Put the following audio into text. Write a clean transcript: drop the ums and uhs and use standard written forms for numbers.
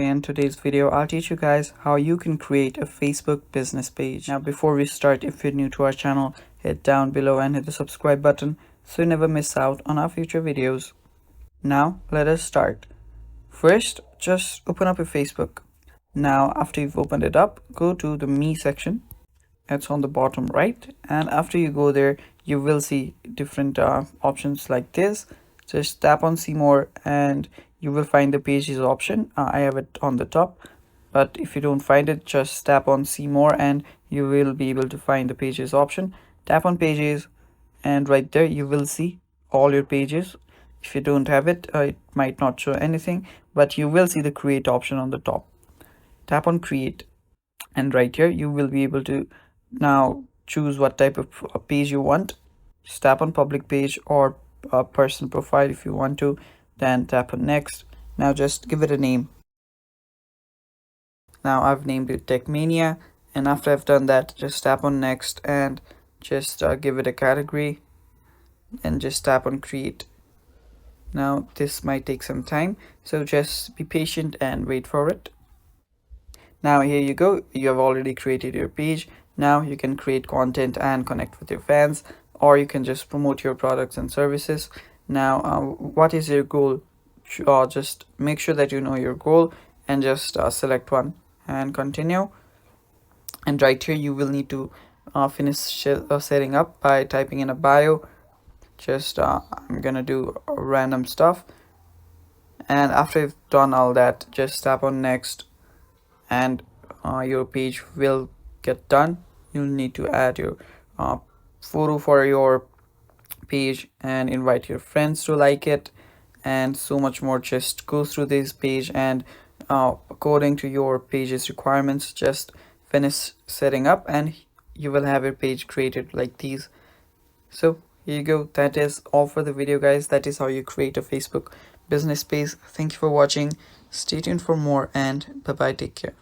In today's video, I'll teach you guys how you can create a Facebook business page. Now, before we start, if you're new to our channel, hit down below and hit the subscribe button so you never miss out on our future videos. Now, let us start. First, just open up your Facebook. Now, after you've opened it up, go to the Me section. It's on the bottom right, and after you go there, you will see different options like this. Just tap on See More and you will find the Pages option. I have it on the top, but if you don't find it, just tap on See More and you will be able to find the Pages option. Tap on Pages and right there you will see all your pages. If you don't have it, it might not show anything, but you will see the Create option on the top. Tap on Create and right here you will be able to now choose what type of page you want. Just tap on Public Page or personal profile if you want to, then tap on Next. Now just give it a name. Now I've named it Techmania, and after I've done that, just tap on Next and just give it a category and just tap on Create. Now this might take some time, so just be patient and wait for it. Now here you go, you have already created your page. Now you can create content and connect with your fans, or you can just promote your products and services. Now what is your goal? Just make sure that you know your goal and just select one and continue. And right here you will need to finish setting up by typing in a bio. Just I'm gonna do random stuff, and after you've done all that, just tap on Next and your page will get done. You'll need to add your photo for your page and invite your friends to like it and so much more. Just go through this page and according to your page's requirements, just finish setting up and you will have your page created like these. So here you go, that is all for the video, guys. That is how you create a Facebook business page. Thank you for watching. Stay tuned for more, and bye bye, take care.